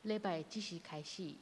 礼拜即时开始。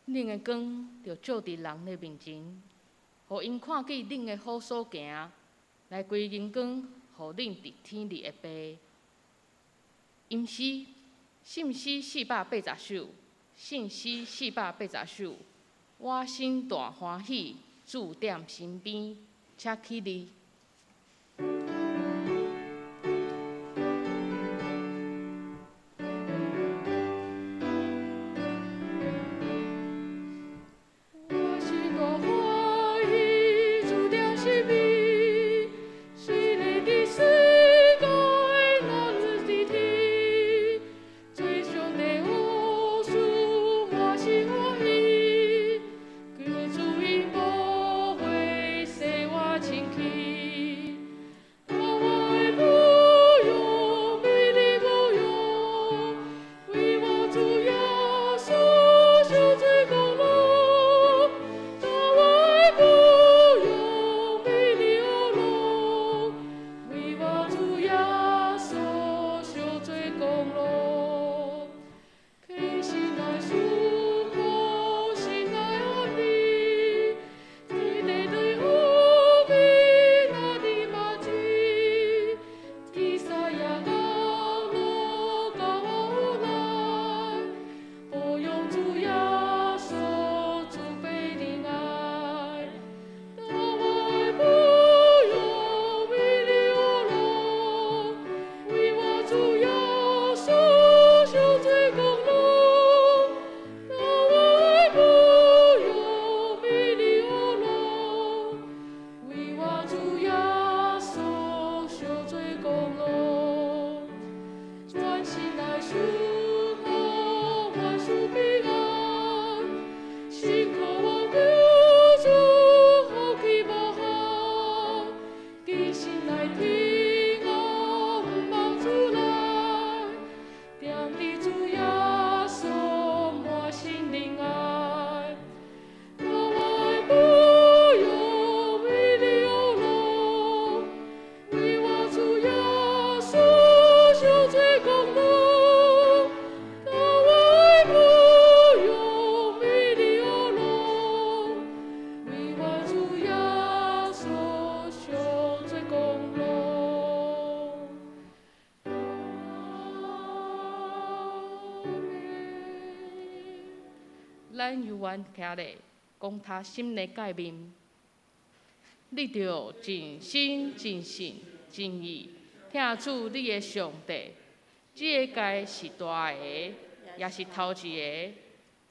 恁的光就照伫人的面前，互因看见恁的好所行，来归银光，互恁伫天里的爸。吟诗，信诗480首，信诗480首，我心大欢喜，主踮身边，请起立。咱犹原徛咧讲他心的界面，你着尽心、尽性、尽意听主你的上帝。这个界是大个，也是头一个。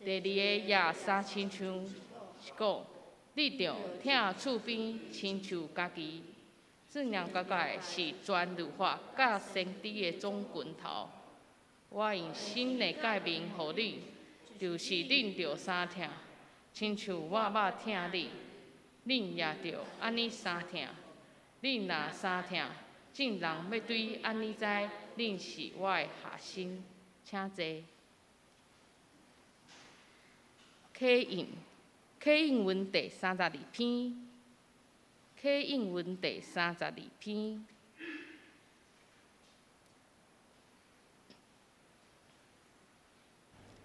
第二个也三亲像是讲，你着疼厝边亲像家己。正阳家家是全律法甲先知的总拳头。我用新的诫命互你，就是恁着相疼，亲像我捌疼你，恁也着安尼相疼。恁若相疼，众人要对安尼知，恁是我的下生。请坐。启应文第32篇。启应文第32篇。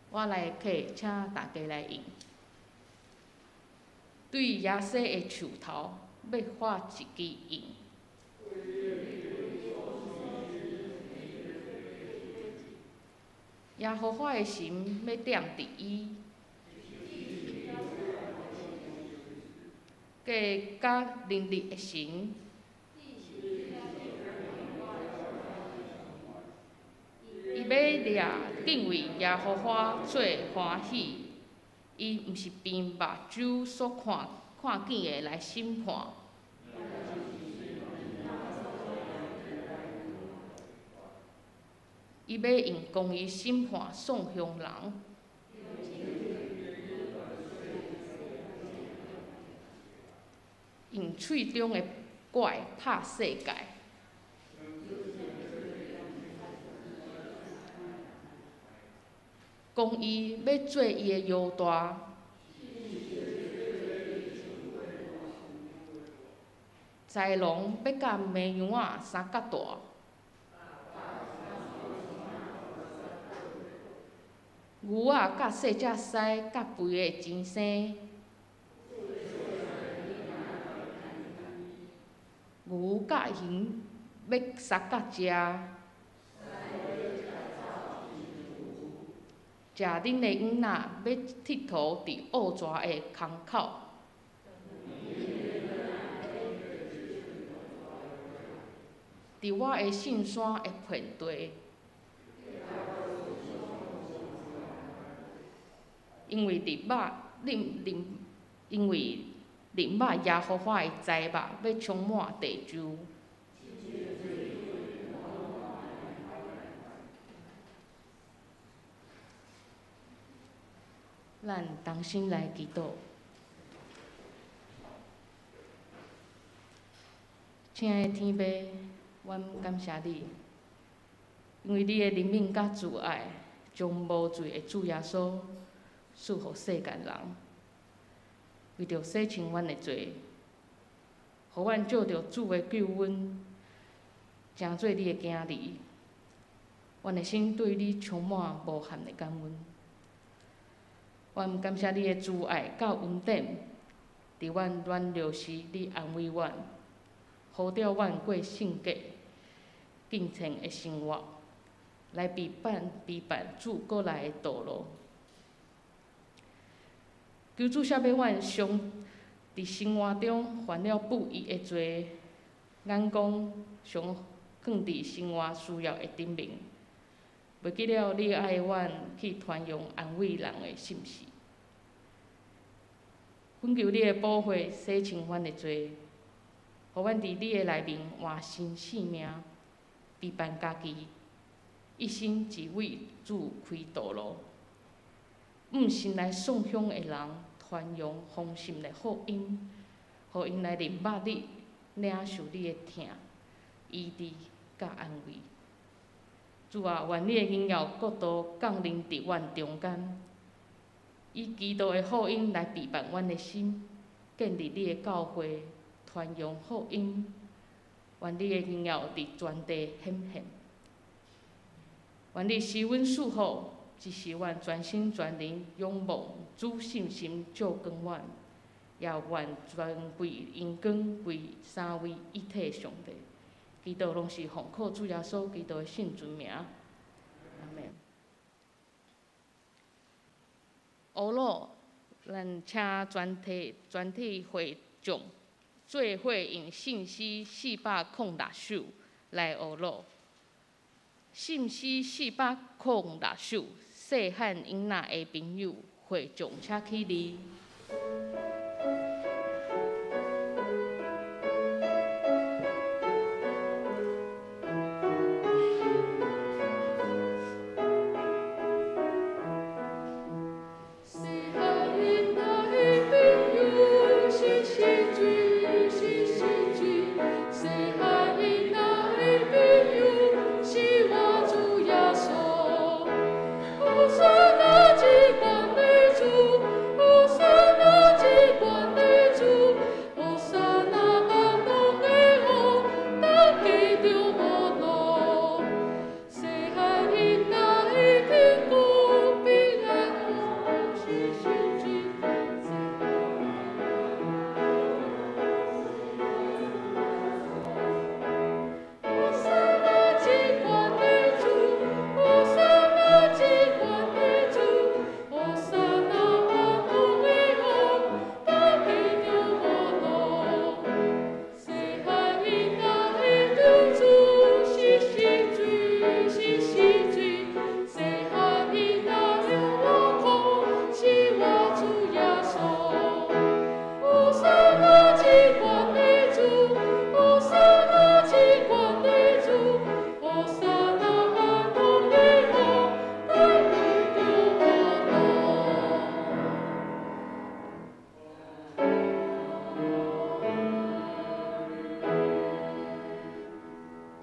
我来启，请大家来应。对耶西的树头，要画一支印。耶和华的神要点伫伊，甲能力的神，伊要掠敬畏耶和华做欢喜。伊毋是凭目睭所看见的来审判。伊要用公义审判丧凶人。用喙中的怪拍世界。公义要做伊的腰带。豺狼要甲绵羊仔相甲大。牛仔甲细只狮甲肥的钱生。牛甲熊要相甲食。食恁的婴仔要佚佗伫乌蛇的空口。伫我的圣山的遍地。因为日捌耶和华的财物要充满地球。咱同心来祈祷。亲爱的天父，阮感谢你，因为你的怜悯甲慈爱，将无罪的主耶稣赐予世间人，为着洗清阮的罪，互阮照着主的救恩，成做你的囝儿。阮的心对你充满无限的感恩。阮感谢你的慈爱甲恩典，伫阮软弱时，你安慰阮，呼召阮过圣洁、敬虔的生活，来陪伴主过来的道路。求主赦免阮伫生活中犯了不义的罪，眼光常放伫生活需要的顶面，袂记了你爱阮去传扬安慰人的信息。恳求你的保护洗清阮的罪，互阮伫你的内面换心性命，陪伴家己，一心只为主开道路。信来送乡的人传扬丰盛的福音，互因来认捌你，领受你的疼、医治甲安慰。主啊，愿你的荣耀国度降临伫阮中间，以基督的福音来陪伴阮的心，建立你的教会，传扬福音。愿你的荣耀伫全地显现。愿你施阮赐福，只是阮全心全灵仰望主信心照光阮，也愿全归荣光归三位一体上帝。基督拢是奉靠主耶稣基督的圣尊名，阿门。乌鲁，咱请全体会众做伙用信息406首来乌鲁。信息406首，细汉婴仔的朋友会众请起立。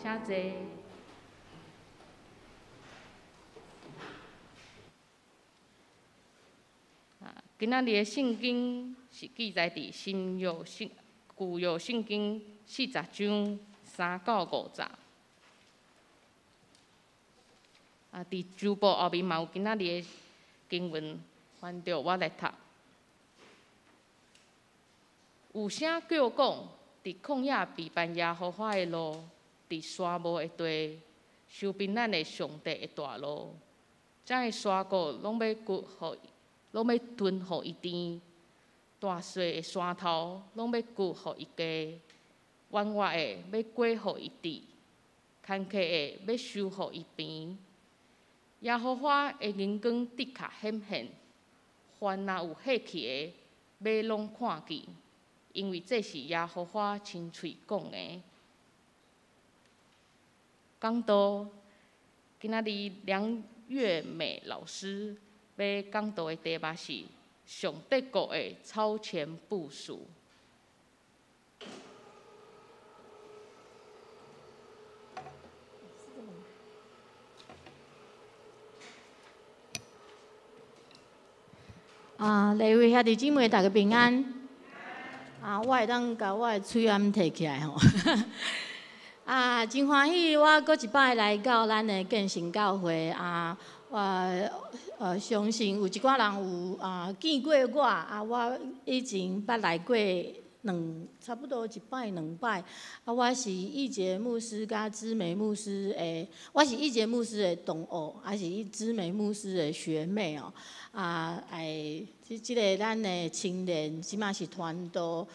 请坐。今仔日的圣经是记载伫旧约圣经40章3到5节。伫周报后面嘛有今仔日的经文，翻着我来读。有声叫讲，伫旷野避办耶和华的路，伫沙漠的地，收并咱的上帝的大路。这个山谷拢要吞互伊甜，大细的山头拢要掘互伊加，弯弯的要过互伊直，坎坷的要收互伊平。耶和华的眼光的确显现，凡若有血气的，要拢看见，因为这是耶和华亲嘴讲的。讲道，今仔日梁月美老师要讲道的题目是上帝国的超前部署。礼位兄弟姊妹，大家平安。我会当甲我的喙暗摕起来吼。真欢喜，我搁一摆来到咱的建成教会我相信有一寡人有见过我我以前捌来过差不多一摆两摆。我是义杰牧师甲知美牧师的，我是义杰牧师的同学，也是知美牧师的学妹哦。即个咱的青年，即马是团导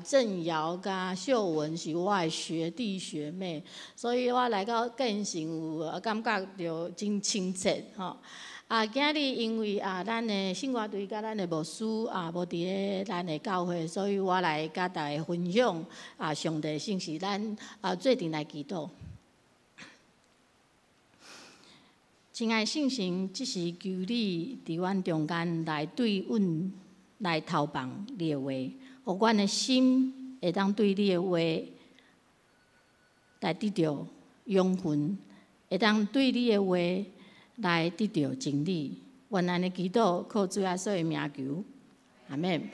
郑瑶甲秀文是我的学弟学妹，所以我来到建成有感觉着真亲切吼。今日因为咱的圣乐队甲咱的牧师无伫咧咱的教会，所以我来甲大家分享上帝信息，咱做阵来祈祷。亲爱圣神，即时求你伫阮中间来对阮来投放你的话，互阮的心会当对你的话来得到养分，会当对你的话来得到真理。愿安尼祈祷，靠主耶稣的名求，阿免。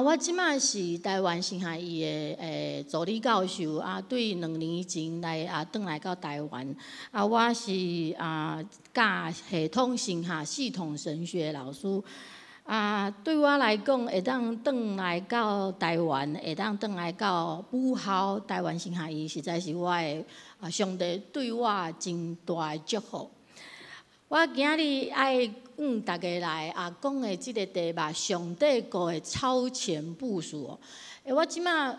我即摆是台湾圣下医的助理教授，对2年前来转来到台湾。我是教系统圣下系统神学老师。对我来讲，会当转来到台湾，会当转来到母校台湾圣下医，实在是我的上帝对我真大的祝福。我今日爱大家来讲的即个题目，上帝国的超前部署。我即马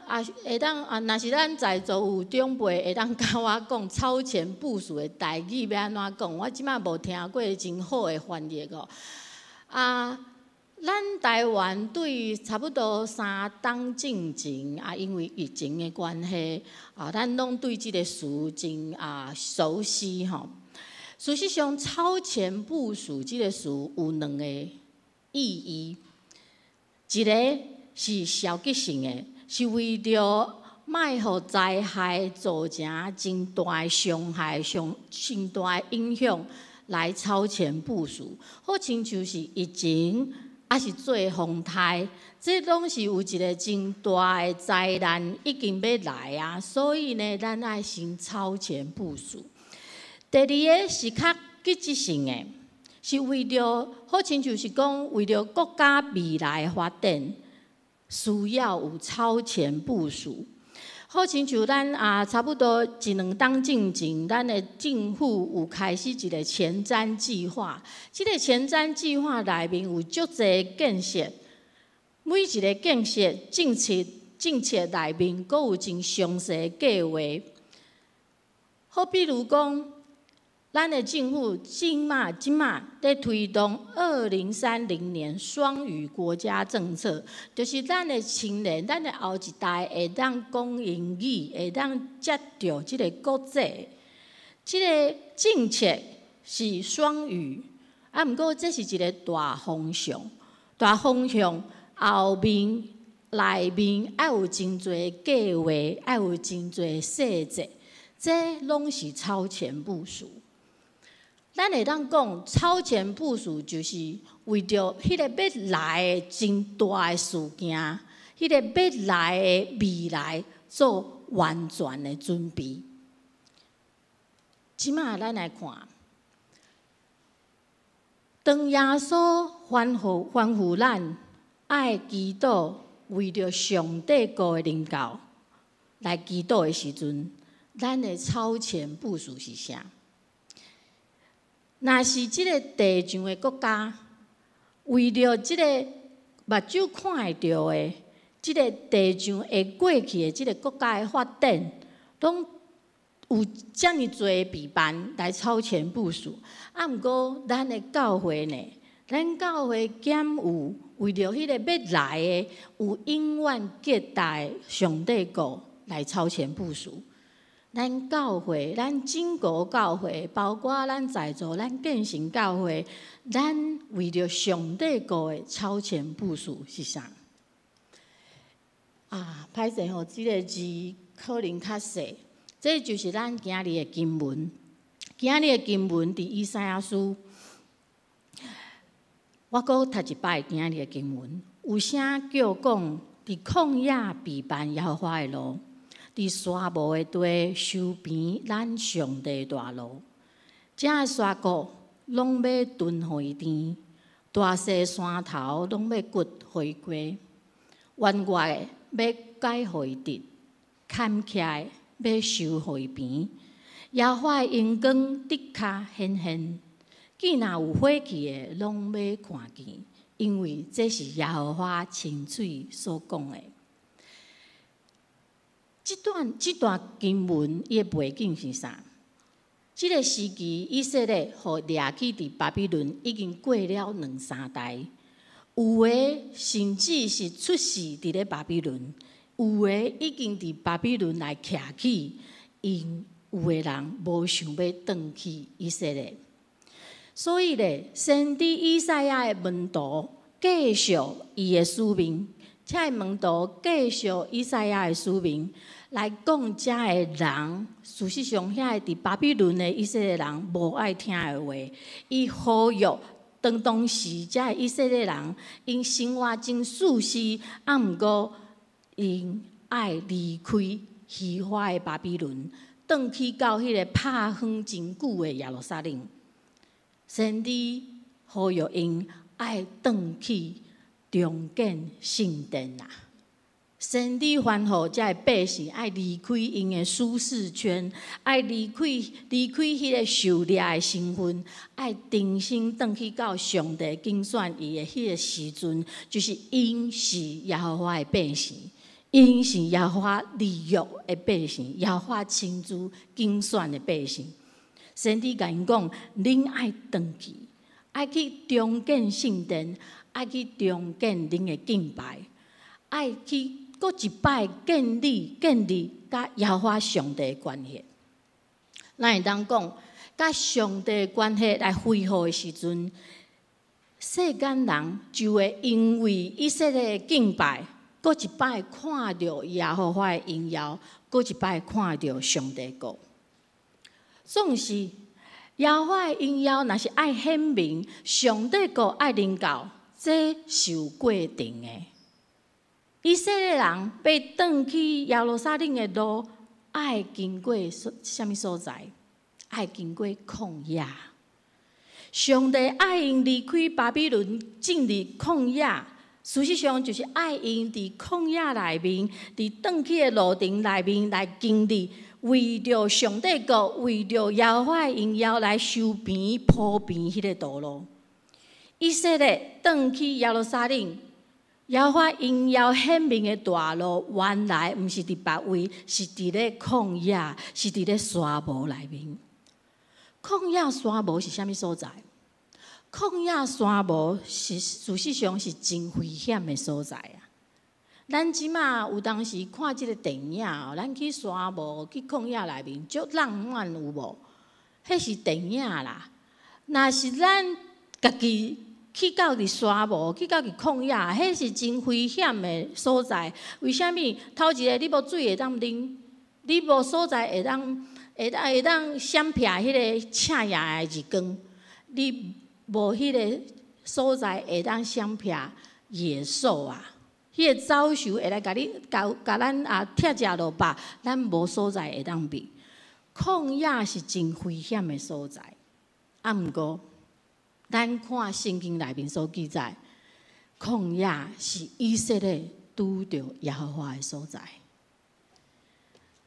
会当若是咱在座有长辈会当甲我讲超前部署的台语要安怎讲？我即马无听过真好的翻译哦。咱台湾对差不多3冬进前因为疫情的关系咱拢对即个词真熟悉吼。事实上，超前部署这个词有2个意义，一个是消极性的，是为着卖互灾害造成真大的伤害、真大的影响来超前部署。好亲像是疫情，是做风台，这拢是有一个真大的灾难已经要来所以呢，咱爱先超前部署。第二个是较积极性的，是为着好亲像是讲为着国家未来发展，需要有超前部署。好亲像咱差不多1-2冬进前，咱的政府有开始一个前瞻计划。这个前瞻计划内面有足侪建设，每一个建设政策内面阁有真详细的计划。好比如讲，咱的政府即马在推动2030年双语国家政策，就是咱的青年、咱的后一代会当讲英语，会当接着即个国际。即个政策是双语，毋过这是一个大方向。大方向后面内面要有真侪计划，要有真侪细节。这拢是超前部署。咱会当讲超前部署，就是为着迄个要来的真大的事件，迄个要来的未来做完全的准备。即马咱来看，当耶稣吩咐咱爱祈祷，为着上帝国的领导来祈祷的时阵，咱的超前部署是啥？若是即个地上的国家，为着即个目睭看会到的，即个地上会过去的即个国家的发展，拢有遮尔多的备办来超前部署。啊，毋过咱的教会呢，咱教会兼有为着迄个要来的有永远极大的上帝国来超前部署。咱教会，咱整个教会，包括咱在座咱建成教会，咱为着上帝国的超前部署是啥？歹势吼，即个字可能较细，这就是咱今日的经文。今日的经文伫以赛亚书，我阁读一摆今日的经文，有啥叫讲伫旷野备办耶和华的路？伫沙漠的地修平咱上帝大路，这个沙国拢要屯互伊甜，大细山头拢要掘互伊过，弯外的要改互伊直，坎起来要修互伊平。耶和华的阳光的确显现，既若有火气的，拢要看见，因为这是耶和华亲嘴所讲的。这段经文伊的背景是啥？这个时期，以色列互掠去伫巴比伦已经过了2-3代，有的甚至是出世伫咧巴比伦，有的已经伫巴比伦来徛起，因有的人无想要转去以色列。所以咧，先知以赛亚的门徒继续伊的使命，且门徒继续以赛亚的使命。来讲，遮个人，事实上，遐个伫巴比伦的以色列人无爱听的话，伊呼吁当时遮个以色列人，因生活真舒适，啊，毋过因爱离开虚华的巴比伦，转去到迄个拍远真久的耶路撒冷。先知呼吁因爱转去重建圣殿啊！先知吩咐遮个百姓爱离开因的舒适圈，爱离开迄个狩猎的身份，爱重新转去到上帝拣选伊的迄个时阵，就是因是耶和华的百姓，因是耶和华利约的百姓，耶和华亲自拣选的百姓。先知甲因讲：恁爱转去，爱去重建圣殿，爱去重建恁的敬拜，爱去。搁一摆建立甲耶和华上帝的关系，咱会当讲，甲上帝的关系来恢复的时阵，世间人就会因为以色列的敬拜，搁一摆看到耶和华的荣耀，搁一摆看到上帝国。总是耶和华的荣耀，若是爱显明，上帝国爱领导，这是有过程的。以色列人要转去耶路撒冷的路，爱经过什么所在？爱经过旷野。上帝爱因离开巴比伦，进入旷野。事实上，就是爱因伫旷野内面，伫转去的路程内面来经历，为着上帝国，为着耶和华的荣耀来修平铺平迄个道路。以色列转去耶路撒冷。耶和华荣耀显明的大路，原来毋是伫别位，是伫咧旷野，是伫咧沙漠内面。旷野沙漠是啥物所在？旷野沙漠是事实上是真危险的所在啊！咱即马有当时看即个电影哦，咱去沙漠、去旷野内面，足浪漫有无？迄是电影啦。若是咱家己，去到伫沙漠，去到伫旷野，迄是真危险的所在。为虾米？头一个你无水会当啉，你无所在会当会当闪避迄个赤夜的日光，你无迄个所在会当闪避野兽啊，迄个走兽会来甲你甲咱拆食落肉，咱无所在会当避。旷野是真危险的所在，毋过咱看圣经内面所记载，旷野是以色列拄着耶和华的所在。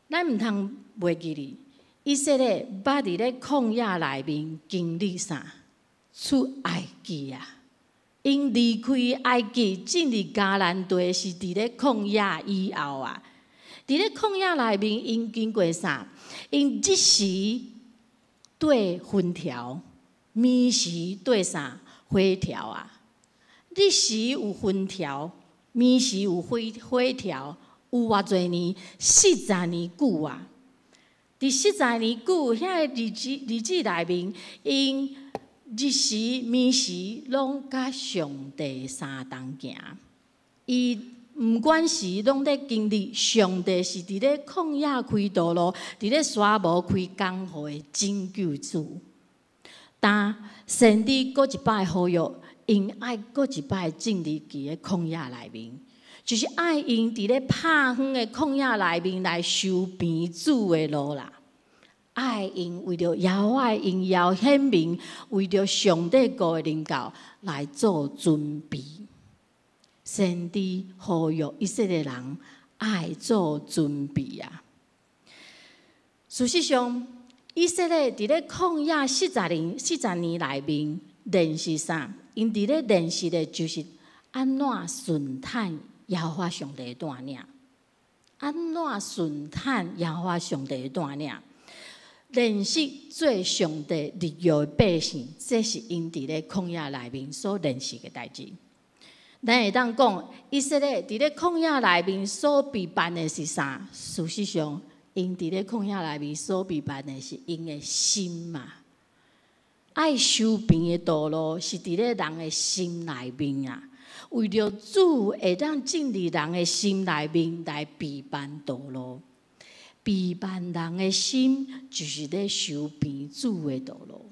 咱毋通袂记哩，以色列捌伫咧旷野内面经历啥？出埃及啊！因离开埃及进入迦南地是伫咧旷野以后啊。伫咧旷野内面，因经过啥？因日时对风条，暝时对啥？火条啊！日时有风条，暝时有火条，有偌侪年？40年久啊！伫40年久，遐个日子内面，因日时、暝时拢甲上帝相同行。伊毋管是拢咧经历，上帝是伫咧旷野开道路，伫咧沙漠开江河的拯救主。但神伫搁一摆呼吁，因爱搁一摆进入伫个旷野内面，就是爱因伫咧拍远的旷野内面来修平主的路啦。爱因为着耶和华因要显明，为着上帝国的领导来做准备。神伫呼吁以色列人爱做准备啊！事实上，以色列伫咧旷野40年内面练习啥？因伫咧练习的就是安怎顺坦耶和华上帝的带领，安怎顺坦耶和华上帝的带领。练习做上帝立约的百姓，这是因伫咧旷野内面所练习的代志。咱会当讲，以色列伫咧旷野内面所备办的是啥？事实上，因伫咧旷野内面所备办的是因的心嘛。爱修平的道路是伫咧人的心内面啊。为着主会当进入人的心内面来备办道路。备办人的心，就是咧修平主的道路。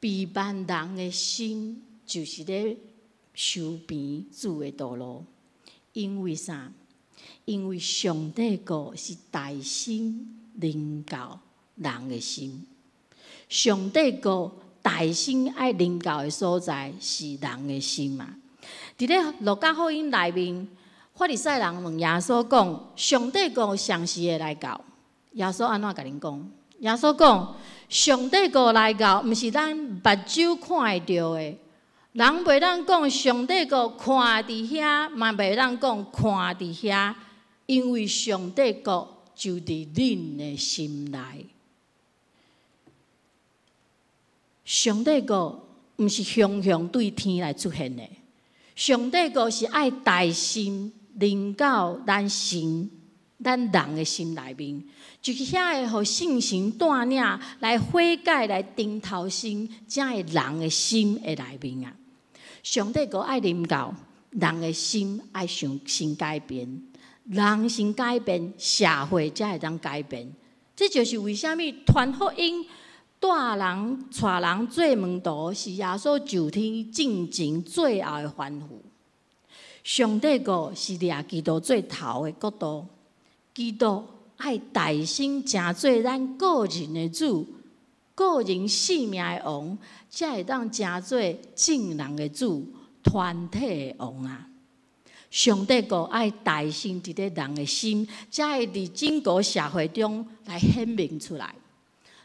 备办人的心，就是咧修平主的道路。因为啥？因为上帝国是大心临到人的心。上帝国大心爱临到的所在是人的心嘛。伫咧路加福音内面。法利赛人问耶稣讲：“上帝国啥时会来到？”耶稣安怎甲恁讲？耶稣讲：“上帝国来到，毋是咱目睭看会到的。人袂当讲上帝国看伫遐，嘛袂当讲看伫遐，因为上帝国就伫恁的心内。上帝国毋是雄雄对天来出现的，上帝国是爱大心。”临到咱心，咱人的心内面，就是遐个互圣神带领来悔改、来顶头心，才会人的心的内面啊。上帝国爱临到人的心，爱先改变，人先改变，社会才会当改变。这就是为虾米传福音、带人做门徒，是耶稣就天进前最后的吩咐。上帝国是掠基督做头的国度，基督爱大心成做咱个人的主，个人性命的王，才会当成做众人的主，团体的王啊！上帝国爱大心伫咧人的心，才会伫整个社会中来显明出来。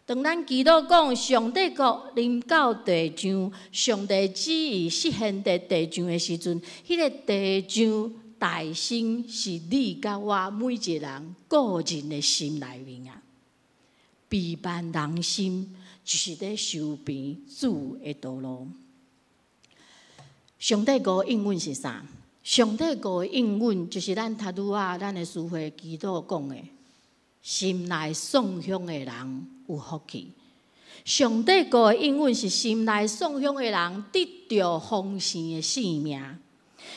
当咱基督讲上帝国临到地上，上帝旨意实现在地上的时阵，迄个地上大心是你甲我每一个人个人的心内面啊。备办人心，就是咧修平主的道路。上帝国应允是啥？上帝国的应允就是咱塔拄仔咱的师会基督讲的。心内送向的人有福气。上帝国的应允是心内送向的人得到丰盛的性命。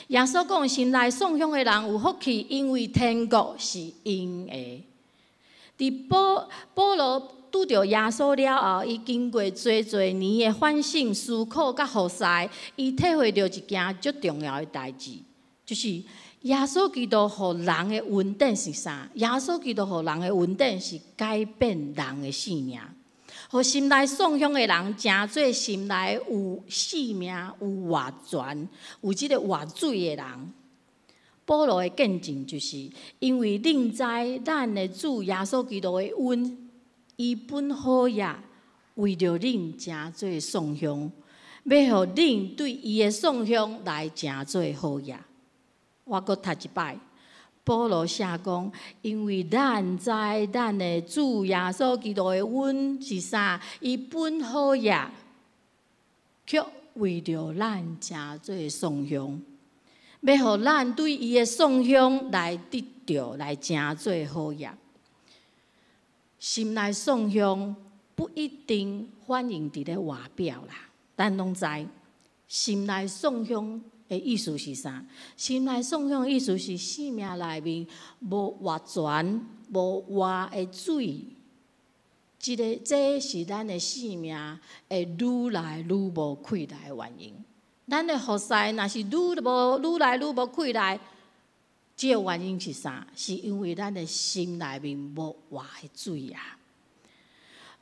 耶稣讲，心内送向的人有福气，因为天国是因的。伫保罗拄着耶稣了后，伊经过侪年的反省、思考甲服侍，伊体会到一件足重要的代志，就是耶稣基督互人的稳定是啥？耶稣基督互人的稳定是改变人的性命，互心内送向的人，成做心内有性命、有活泉、有即个活水的人。保罗的见证就是，因为恁知咱的主耶稣基督的恩。伊本好业，为着恁成做颂香，要互恁对伊的颂香来成做好业。我阁读一摆，保罗写讲，因为咱知咱的主耶稣基督的恩是啥？伊本好业，却为着咱成做颂香，要互咱对伊的颂香来得着，来成做好业。心内颂香不一定反映伫咧外表啦，咱拢知。心内颂香的意思是啥？心内颂香的意思是生命内面无活泉、无活的水。这是咱的生命会愈来愈无溃来的原因。咱的服侍若是愈来愈无溃来，这个原因是啥？是因为咱的心内面无活的水啊！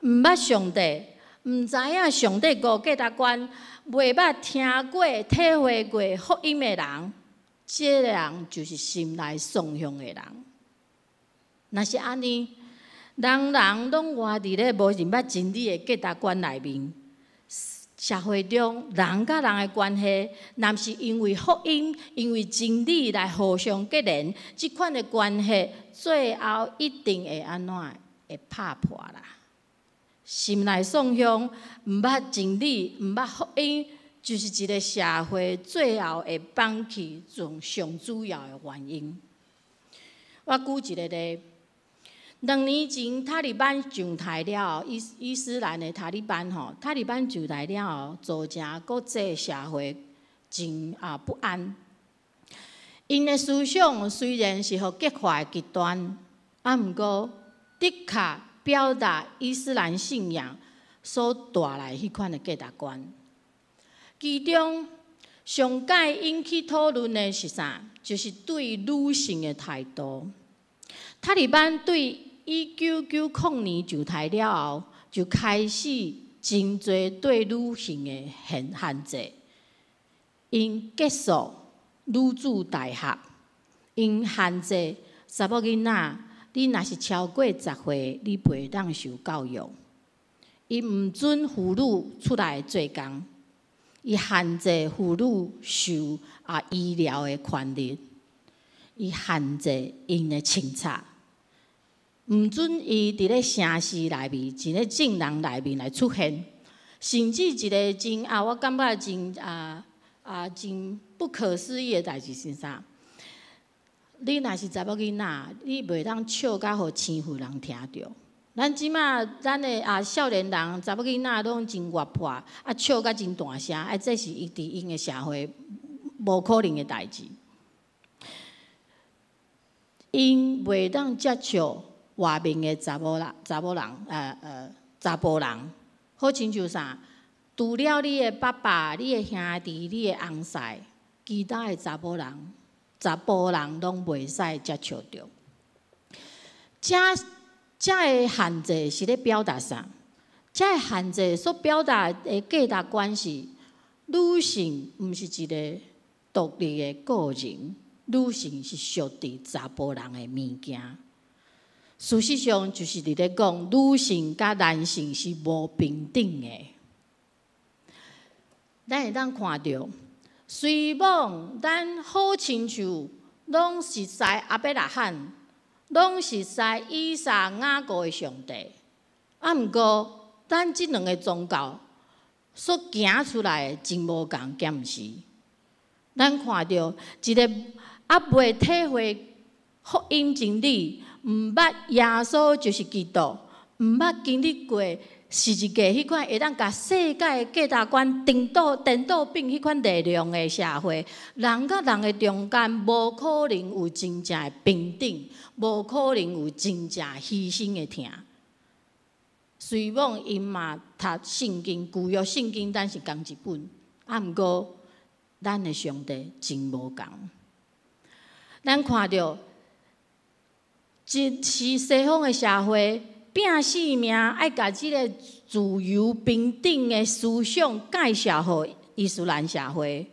毋捌上帝，毋知影上帝五价值观，袂捌听过、体会过福音的人，这个人就是心内颂香的人。若是安尼，人拢活伫咧无认捌真理的价值观内面。社会中人甲人的关系，若是因为福音、因为真理来互相结连，即款的关系最后一定会安怎？会拍破啦。心内颂香，毋捌真理，毋捌福音，就是一个社会最后会放弃上主要的原因。我举一个例。2年前，塔利班上台了后，伊斯兰的塔利班上台了后，造成国际社会真不安。因的思想虽然是互激化极端，毋过的确表达伊斯兰信仰所带来迄款的价值观。其中上届引起讨论的是啥？就是对女性的态度。塔利班对1990年上台了后，就开始真侪对女性的限制。因结束女子大学，因限制查某囡仔，你若是超过10岁，你袂当受教育。因毋准妇女出来做工，伊限制妇女受医疗的权利，伊限制因的清查。毋准伊伫咧城市内面、一个政人内面来出现，甚至一个真我感觉真不可思议的代志是啥？你若是查某囡仔，你袂当笑甲互生父人听着。咱即马咱的少年人、查某囡仔拢真活泼，笑甲真大声，这是伊伫因的社会无可能的代志。因袂当接受外面的查甫人，好亲像啥？除了你的爸爸、你的兄弟、你的翁婿，其他的查甫人拢袂使接受着。这个限制是咧表达啥？这个限制所表达的价值观是：女性毋是一个独立的个人，女性是属于查甫人的物件。事实上，就是伫咧讲，女性甲男性是无平等的。咱会当看到，虽望咱好亲像拢是师阿伯拉罕，拢是师以撒雅各的上帝，毋过咱即2个宗教所行出来的真无共，兼毋是？咱看到一个未体会福音真理。毋捌耶稣就是基督，毋捌经历过是一个迄款会当甲世界价值观颠倒变迄款力量的社会。人甲人的中间，无可能有真正的平等，无可能有真正牺牲的疼。虽望因嘛读圣经，旧约圣经，咱是共一本，毋过咱的上帝真无共。咱看到，一是西方的社会。拼性命爱甲即个自由平等的思想介绍互伊斯兰社会，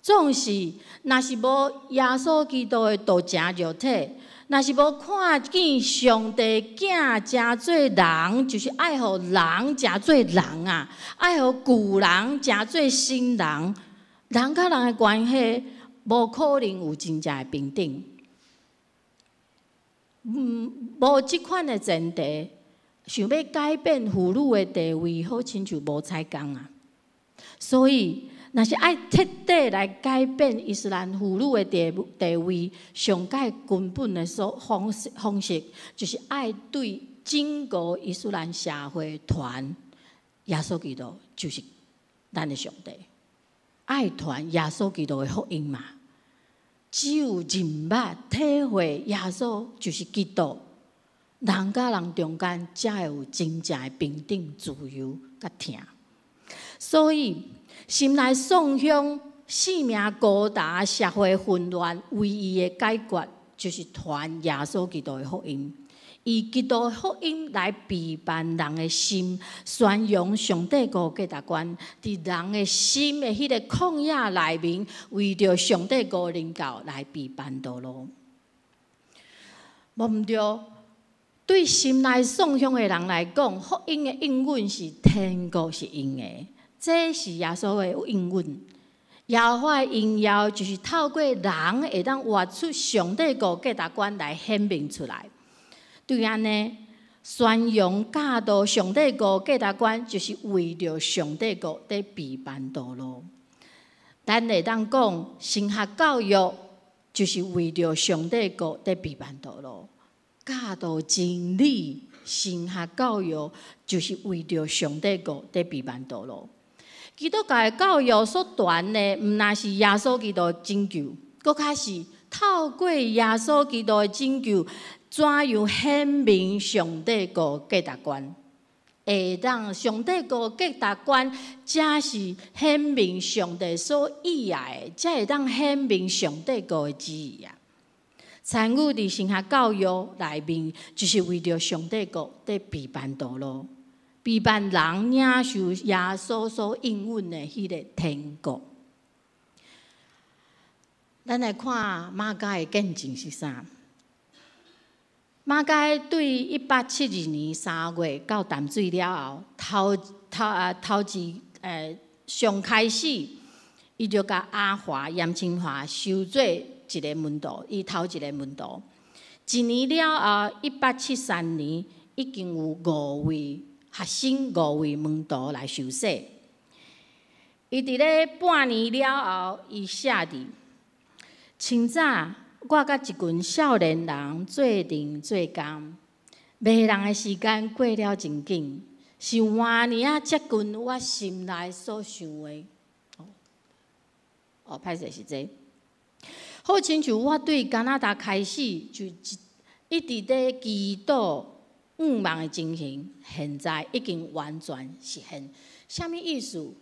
总是若是无耶稣基督的道成肉体，若是无看见上帝囝成做人，就是爱互人成做人啊，爱互旧人成做新人，人甲人的关系无可能有真正的平等。无即款的前提。想要改变妇女的地位，好亲像无采工啊！所以，若是爱彻底来改变伊斯兰妇女的地位，上界根本的方式，就是爱对整个伊斯兰社会传耶稣基督就是咱的上帝，爱传耶稣基督的福音嘛。只有认捌体会耶稣就是基督。人甲人中间才会有真正的平等、自由甲疼。所以，心内创伤、性命高达、社会混乱，唯一的解决就是传耶稣基督的福音，以基督的福音来陪伴人的心，宣扬上帝国价值观，伫人的心的迄个旷野内面，为着上帝国领导来陪伴道路。无毋对。对心内创伤的人来讲，福音的应允是天国是因的，这是耶稣的应允。耶和华的应邀就是透过人会当活出上帝国价值观来显明出来。对安尼，宣扬教导上帝国价值观，就是为着上帝国在陪伴道路。咱会当讲，神学教育就是为着上帝国在陪伴道路。教导真理、神学教育，就是为着上帝国在陪伴道路。基督教的教育所传的，毋但是耶稣基督的拯救，搁较是透过耶稣基督的拯救，怎样显明上帝国价值观？会当上帝国价值观，才是显明上帝所意爱的，才会当显明上帝国的旨意啊！参与伫神学教育内面，就是为着上帝国在陪伴道路，陪伴人领受耶稣所应允的迄个天国。咱来看马甲的见证是啥？马甲对1872年3月到淡水了后，头一上开始，伊就甲阿华、严清华收做一个门徒，伊头一个门徒。一年了后，1873年已经有5位学生、5位门徒来受洗。伊伫咧半年了后，伊写伫：清早，我甲一群少年人做阵做工，迷人的时间过了真紧，是换年啊接近我心内所想的。歹势是这。好亲像我对加拿大开始就一直在祈祷愿望的情形，现在已经完全实现。啥物意思？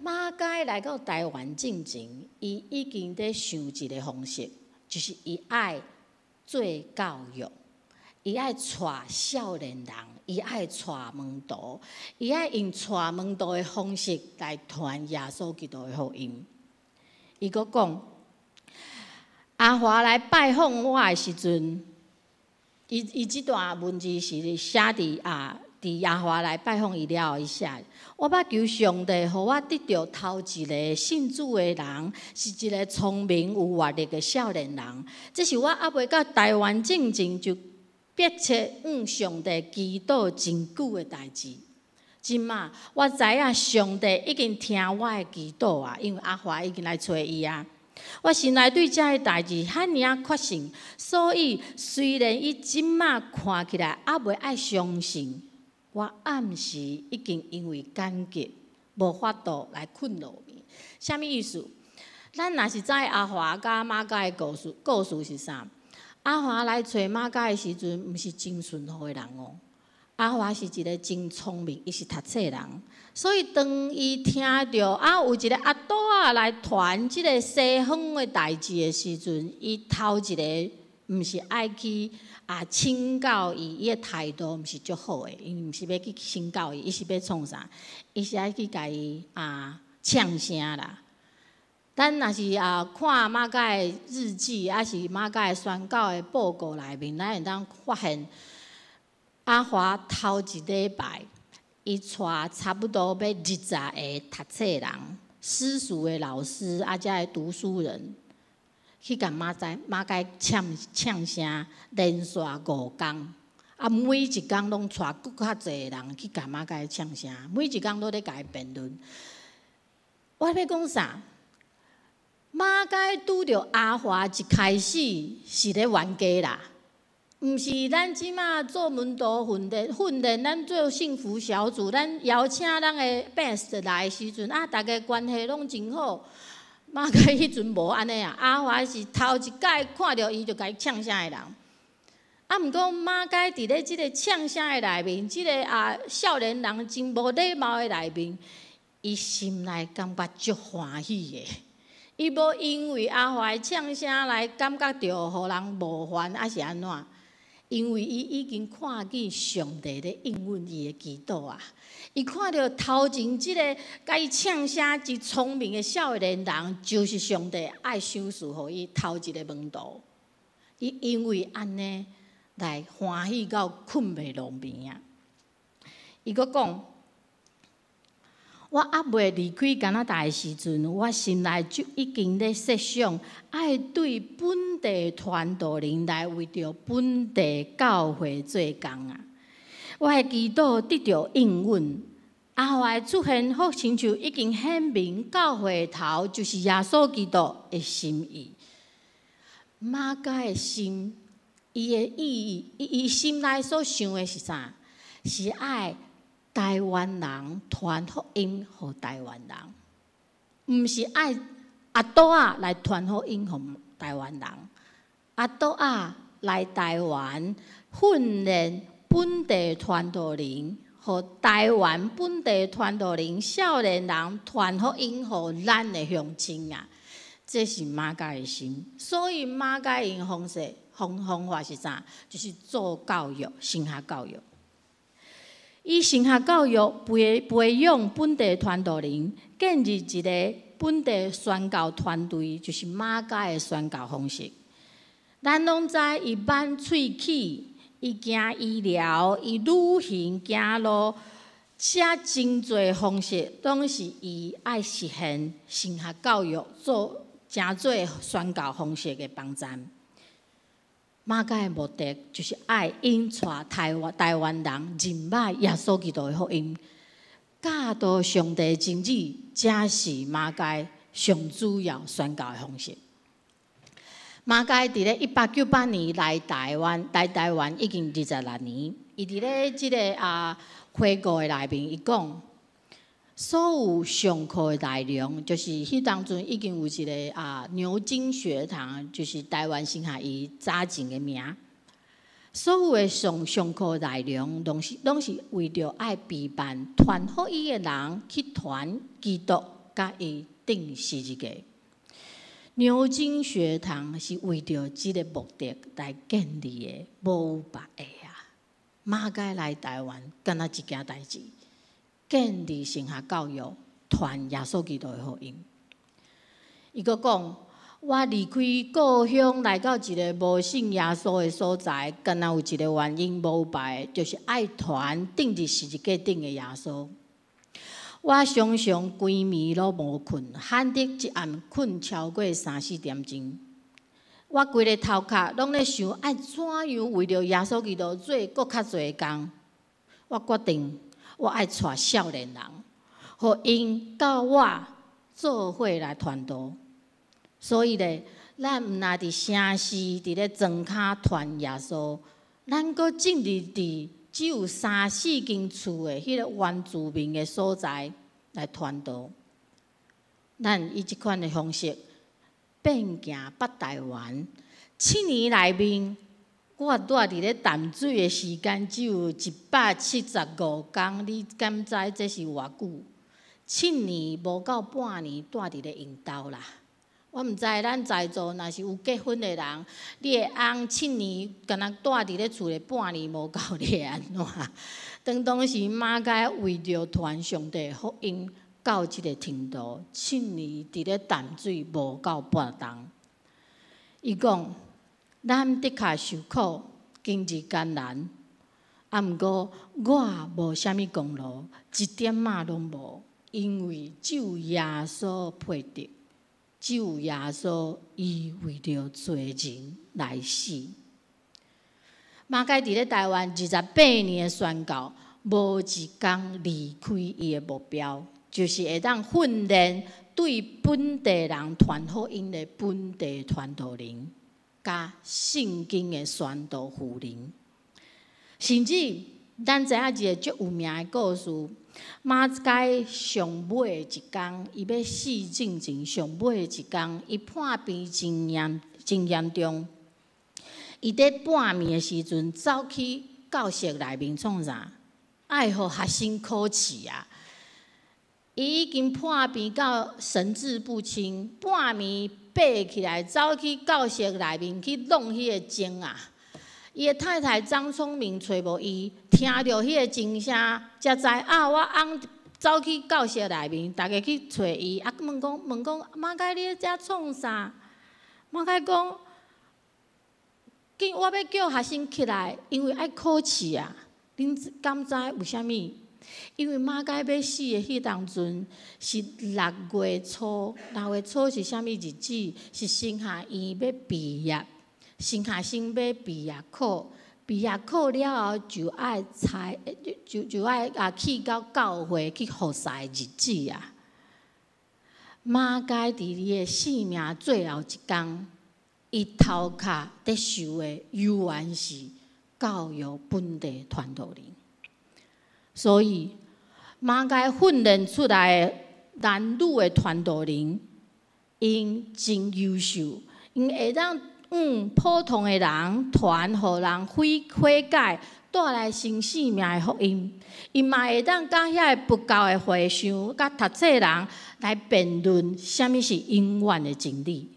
马甲来到台湾进前，伊已经在想一个方式，就是伊爱做教育，伊爱带少年人，伊爱带门徒，伊爱用带门徒的方式来传耶稣基督的福音。伊阁讲。阿华来拜访我的时阵，伊即段文字是写伫伫阿华来拜访伊了后，伊写：我捌求上帝，互我得到头一个信主的人，是一个聪明有活力的少年人。这是我还未到台湾进前就迫切上帝祈祷真久的代志。即马我知影上帝已经听我的祈祷啊，因为阿华已经来找伊啊。我心内对这个代志遐尔啊确信，所以虽然伊即马看起来还袂爱相信，我暗时已经因为感激，无法度来困落眠。啥物意思？咱若是知阿华甲马甲的故事是啥？阿华来找马甲的时阵，毋是真顺服的人哦。阿华是一个真聪明，伊是读册人，所以当伊听到有一个阿斗仔来传即个西方的代志的时阵，伊头一个毋是爱去请教伊的态度毋是足好的，伊毋是要去请教伊，伊是要创啥？伊是爱去甲伊呛声啦。咱若是看马甲的日记，还是马甲的宣教的报告内面，咱会当发现。阿华头一礼拜，伊带差不多要20个读册人、私塾的老师，才会读书人，去甲马甲呛声，连续5天。每一工拢带搁较侪人去甲马甲呛声，每一工都咧甲伊辩论。我要讲啥？马甲拄着阿华一开始是咧冤家啦。毋是咱即马做门徒训练，咱做幸福小组，咱邀请咱的 best 来的时阵，大家关系拢真好。马甲迄阵无安尼啊，阿华是头一摆看到伊就甲伊呛声的人。毋过马甲伫咧即个呛声的内面，即个少年人真无礼貌的内面，伊心内感觉足欢喜的。伊无因为阿华的呛声来感觉到互人冒犯，还是安怎？因为伊已经看见上帝咧应允伊的祈祷啊！伊看到头前即个甲伊呛声之聪明的少年人，就是上帝爱赏赐互伊头一个门徒。伊因为安尼来欢喜到困袂落眠啊！伊阁讲：我未离开加拿大的时阵，我心内就已经咧设想，爱对本地传道人来为着本地教会做工啊！我的祈祷得到应允，阿华的出现，好亲像已经显明教会的头就是耶稣基督的心意。马甲的心，伊的意义，伊心内所想的是啥？是爱台湾人传福音给台湾人，毋是爱阿斗仔来传福音给台湾人。阿斗仔来台湾训练本地传道人，和台湾本地传道人少年人传福音给咱的乡亲啊！这是马甲的心，所以马甲用方法是啥？就是做教育，神学教育。以神学教育培养本地传道人，建立一个本地宣教团队，就是马甲的宣教方式。咱拢知，伊挽喙齿，伊行医疗，伊旅行行路，这真侪方式，拢是伊爱实现神学教育做真侪宣教方式的帮站。马甲的目的就是爱引带台湾人认捌耶稣基督的福音，教导上帝真理，这是马甲上主要宣教的方式。马甲伫咧1898年来台湾已经26年，伊伫咧即个回顾的内面，伊讲所有上课的内容，就是迄当阵已经有一个牛津学堂，就是台湾神学院早前的名。所有的上课内容，拢是为着爱陪伴传福音的人去传基督，甲伊定十字架。牛津学堂是为着即个目的来建立的，无有别个啊！马甲来台湾，干那一件代志，建立神学教育，传耶稣基督的福音。伊阁讲，我离开故乡来到一个无信耶稣的所在，干那有一个原因无别，就是爱传钉伫十字架顶的耶稣。我常常规暝拢无困，罕得一暗困超过3-4点钟。我规个头壳拢咧想，爱怎样为了耶稣基督做搁较侪工。我决定，我爱带少年人，互因甲我做伙来传道。所以咧，咱毋若伫城市伫咧庄脚传耶稣，咱搁进入伫只有3-4间厝的迄个原住民的所在来传道。咱以即款的方式变行北台湾，7年内面，我住伫咧淡水的时间只有175天，你敢知这是偌久？7年无到半年住伫咧因兜啦。我毋知咱在座若是有结婚的人，你的翁7年敢若住伫咧厝咧半年无够，你会安怎？当时马街为着传上帝福音到即个程度，7年伫咧淡水无够半冬。伊讲，咱的确受苦，经济艰难，啊，毋过我无啥物功劳，一点仔拢无，因为只有耶稣配得。只有耶稣，伊为着罪人来死。马街伫咧台湾28年的宣教，无一天离开伊的目标，就是会当训练对本地人传福音的本地传道人，甲圣经的宣道妇人。甚至咱知影一个足有名的故事。马街上尾的一天，伊要死之前上尾的一天，伊破病真严重。伊伫半暝的时阵，走去教室内面创啥？爱互学生考试啊！伊已经破病到神志不清，半暝爬起来，走去教室内面去弄迄个钟啊！伊的太太张聪明找无伊，听到迄个钟声，才知啊，我翁走去教室内面，大家去找伊，啊，问讲，马街你在遮创啥？马街讲，我要叫学生起来，因为爱考试啊。恁敢知为虾米？因为马街要死的迄当阵是6月初，6月初是虾米日子？是神学院要毕业。神学生要毕业考，毕业考了后就爱去到教会去服侍日子啊。马街伫伊的生命最后一天，伊头壳伫受的永远是教育本地传道人。所以马街训练出来的男女的传道人，因真优秀，因会当普通的人传，互人悔改，带来新生命的福音。伊嘛会当甲遐个不教的和尚、甲读册人来辩论，啥物是永远的真理。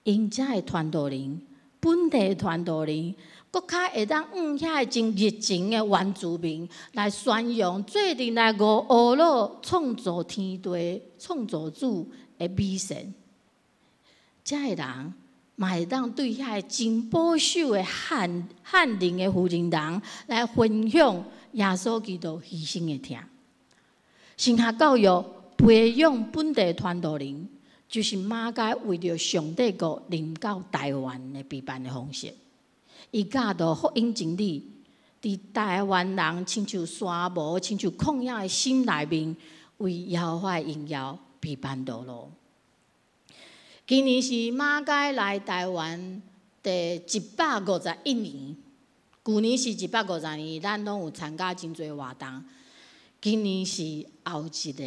因遮的传道人，本地传道人，搁较会当遐个真热情的原住民来宣扬，做阵来学老创造天地、创造主的美善。遮个人。嘛会当对遐个真保守的汉人的妇人人来分享耶稣基督牺牲的疼。神学教育培养本地传道人，就是马街为着上帝国临到台湾的陪伴的方式。伊教导福音真理，伫台湾人亲像沙漠、亲像旷野的心内面，为耶和华荣耀陪伴道路。今年是马街来台湾第151年，去年是150年，咱拢有参加真侪活动。今年是后一个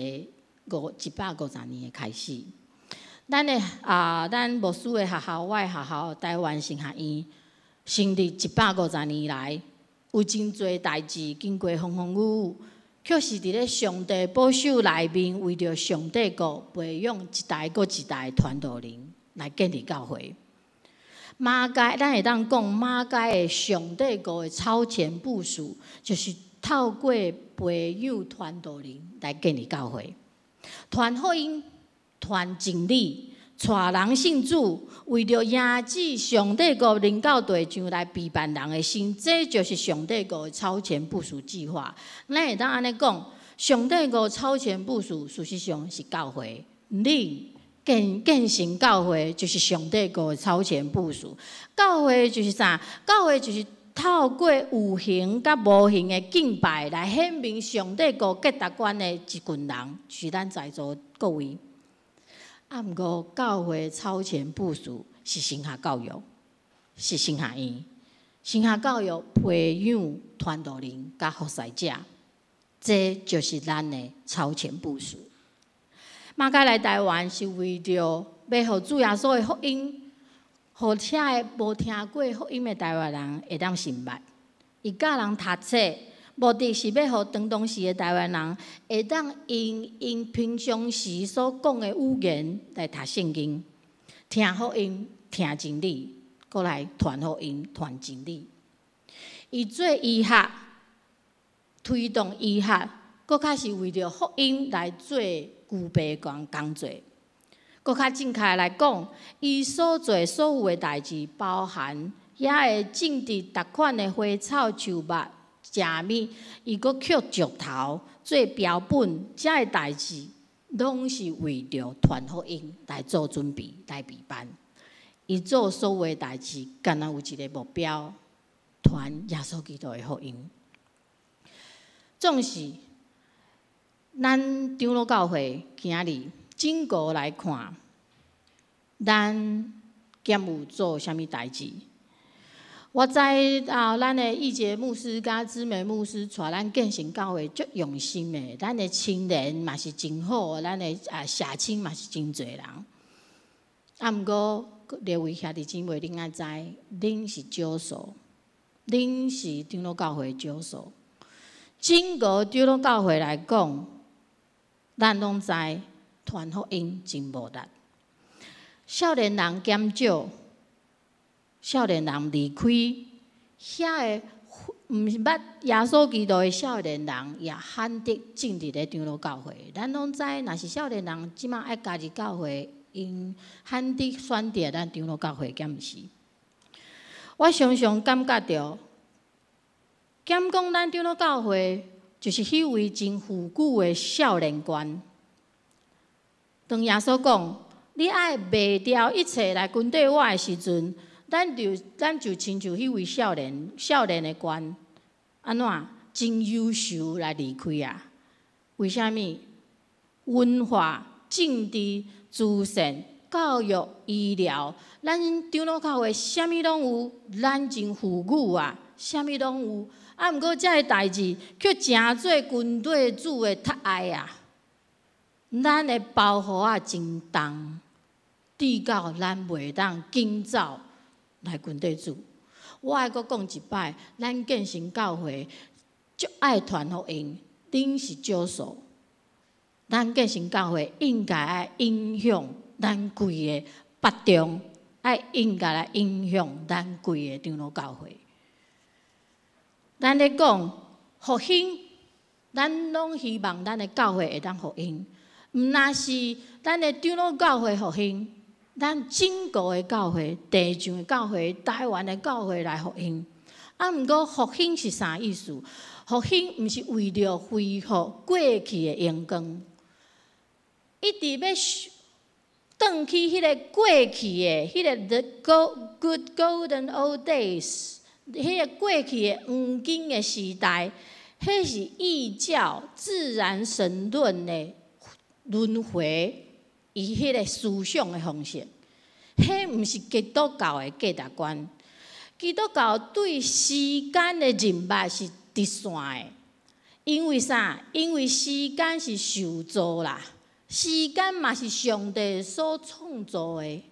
150年的开始。咱牧师的学校，我的学校台湾神学院，成立150年来，有真侪代志经过风风雨雨。却是伫咧上帝保守内面，为着上帝国培养一代搁一代传道人来建立教会。马街，咱会当讲马街的上帝国的超前部署，就是透过培养传道人来建立教会，传福音、传真理，带人信主，为着迎接上帝国临到地上来陪伴人的心，这就是上帝国的超前部署计划。咱会当安尼讲，上帝国超前部署，事实上是教会。你建成教会，就是上帝国的超前部署。教会就是啥？教会就是透过有形甲无形的敬拜，来显明上帝国价值观的一群人，是咱在座各位。毋过，教会超前部署是神学教育，是神学院，神学教育培养传道人甲服侍者，这就是咱的超前部署。马甲来台湾是为着要互主耶稣的福音，互遐个无听过福音的台湾人会当明白。伊教人读册，目的是要互当时的台湾人会当因平常时所讲的语言来读圣经，听福音、听真理，搁来传福音、传真理。伊做医学，推动医学，搁较是为着福音来做具备工作。搁较正确来讲，伊所做所有的代志，包含遐会种植逐款的花草树木、食物，伊搁捡石头做标本，遮个代志，拢是为着传福音来做准备、来备办。伊做所有的代志，干那有一个目标，传耶稣基督的福音。总是，咱长老教会今日整个来看，咱兼有做啥物代志？我知咱的义杰牧师甲芝美牧师带咱建成教会足用心的，咱的青年嘛是真好，咱的社青嘛是真侪人。毋过，各位兄弟姊妹，恁爱知，恁是少数，恁是长老教会少数。整个长老教会来讲，咱拢知传福音真无力。少年人减少，少年人离开，遐个毋捌耶稣基督的少年人也罕得进入咧长老教会。咱拢知，若是少年人即马爱加入教会，因罕得选择咱长老教会，敢毋是？我常常感觉到，讲咱长老教会就是迄位真富古的少年观。当耶稣讲，你爱卖掉一切来跟对我的时阵，咱就亲像迄位少年的官，安怎真优秀来离开啊？为虾米？文化、政治、慈善、教育、医疗，咱长老教会啥物拢有，咱真富裕啊，啥物拢有。啊，毋过遮个代志却诚做军队主的太爱啊！咱的包袱啊真重，至到咱袂当紧走来军队主。我爱阁讲一摆，咱建成教会足爱传福音，恁是少数。咱建成教会应该爱影响咱规个北中，应该来影响咱规个长老教会。咱咧讲复兴，咱拢希望咱的教会会当复兴。毋那是咱的长老教会复兴，咱整个的教会、地上的教会、台湾的教会来复兴。啊，毋过复兴是啥意思？复兴毋是为了恢复过去的荣光，一直要转去迄个过去的迄个 good golden old days。迄个过去的黄金的时代，迄是异教自然神论的轮回，以迄个思想的方式，迄毋是基督教的价值观。基督教对时间的认捌是直线的，因为啥？因为时间是受造啦，时间嘛是上帝所创造的。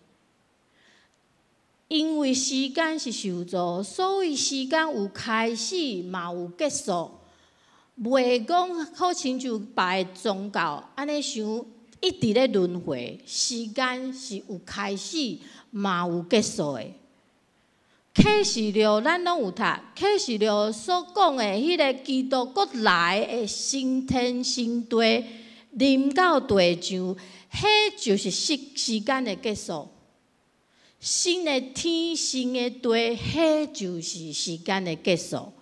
因为时间是受造，所以时间有开始嘛有结束，袂讲好亲像别个宗教安尼想，一直咧轮回。时间是有开始嘛有结束的。启示录咱拢有读，启示录所讲的迄个基督国来的新天新地，临到地上，迄就是时间的结束。新的天、新的地，迄就是时间的结束。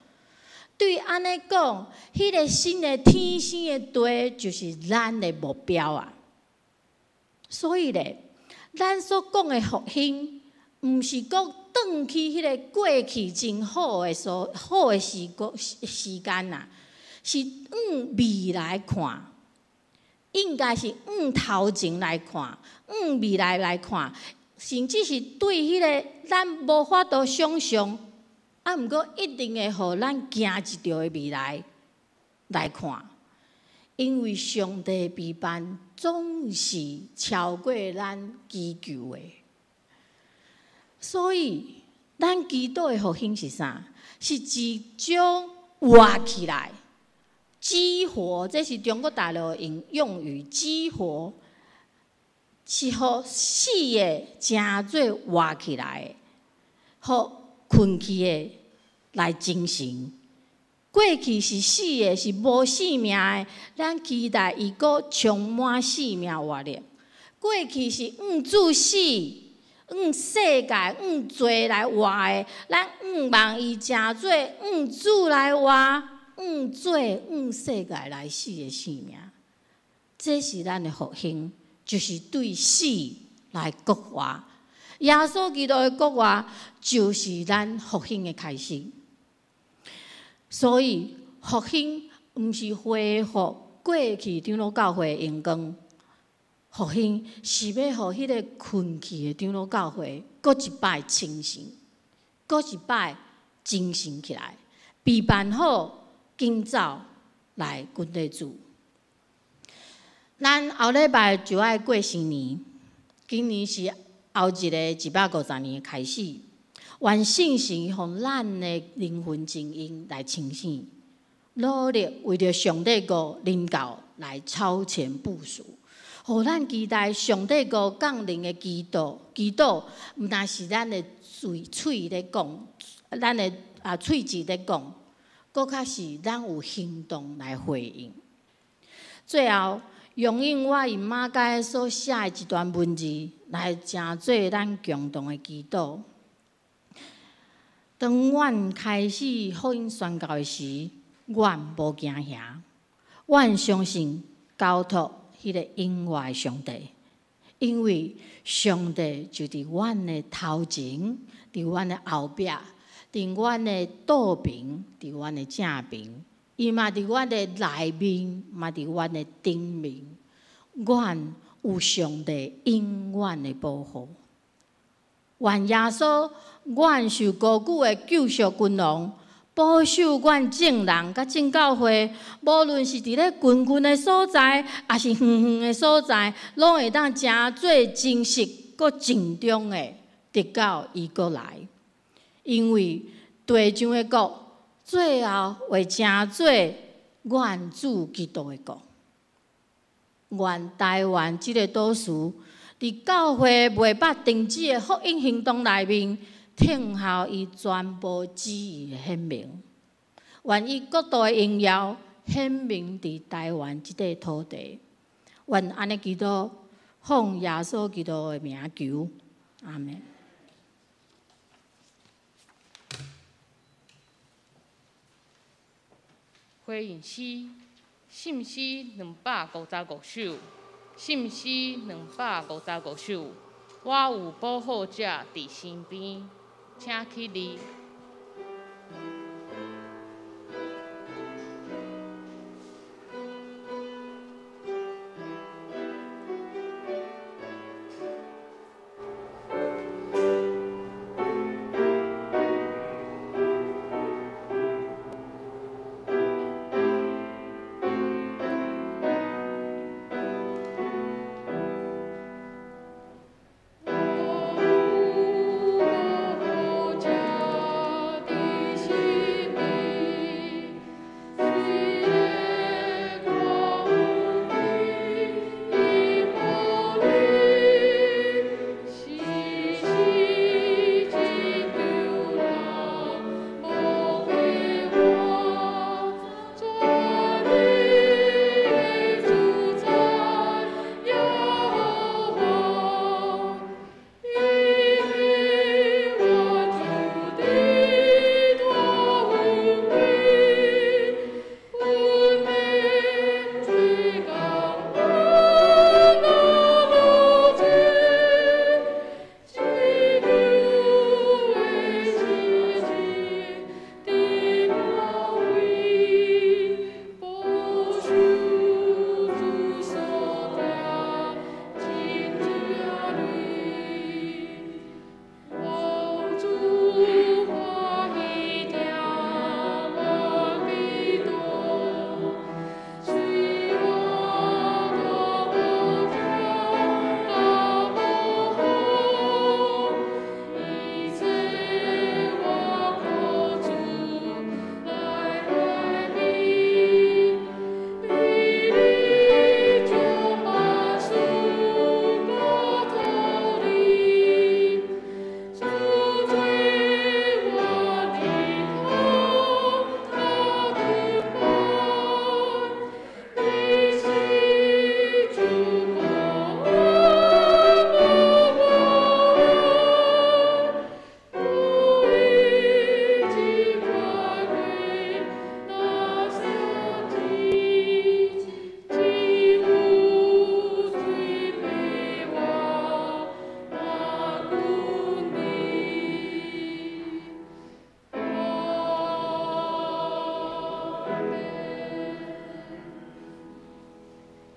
对安尼讲，迄个新的天、新的地，就是咱的目标啊。所以咧，咱所讲的复兴，毋是讲转去迄个过去真好的时间呐，是往未来看，应该是往头前来看，往未来来看。甚至是对迄个咱无法度想象毋过一定会互咱行一条的未来来看，因为上帝陪伴总是超过咱祈求的，所以咱祈祷的复兴是啥？是一种活起来。激活，这是中国大陆用语，激活是互死的真做活起来，互困去的来精神。过去是死的，是无生命的，咱期待伊阁充满生命活力。过去是主死，世界罪来活的，咱望伊真做主来活。罪世界来死的生命，这是咱的复兴，就是对死来国活。耶稣基督的国活，就是咱复兴的开始。所以复兴毋是恢复过去长老教会的荣光，复兴是要互迄个困去的长老教会，搁一摆清醒，搁一摆精神起来，备办好。今早来阮地主，咱后礼拜就爱过新年，今年是后一个150年的开始。愿圣神互咱的灵魂精英来清醒，努力为着上帝国领导来超前部署，互咱期待上帝国降临的祈祷，毋但是咱的嘴咧讲，咱的喙舌咧讲。搁较是咱有行动来回应。最后，用我因马街所写的一段文字来成做咱共同的祈祷。当阮开始福音宣告的时，阮无惊吓，阮相信交托迄个永活的上帝，因为上帝就伫阮的头前，伫阮的后壁。伫阮的倒边，伫阮的正边，伊嘛伫阮的内面，嘛伫阮的顶面。阮有上帝永远的保护。愿耶稣，阮受高举的救赎君王，保守阮众人甲众教会，无论是伫咧近近的所在，也是远远的所在，拢会当真做真实，搁正宗的，直到伊搁来。因为地上的国，最后会成做阮主基督的国。愿台湾这个岛屿，伫教会未捌停止的福音行动内面，听候伊全部旨意的显明。愿伊国度的荣耀显明伫台湾这块土地。愿安尼祈祷，奉耶稣基督的名求，阿门。回应诗，信诗255首，信诗255首。我有保护者伫身边，请起立。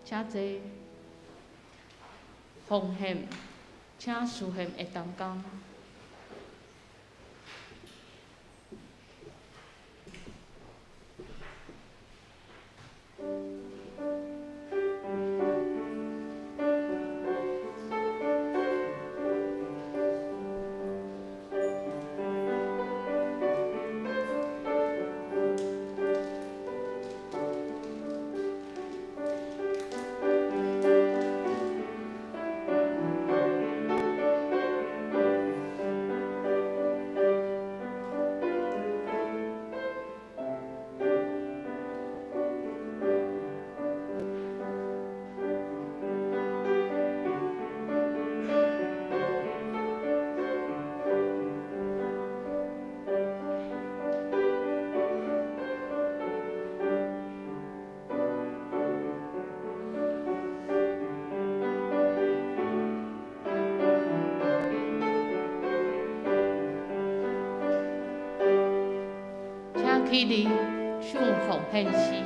请坐。奉献，请事献会当工。起立，向奉献时。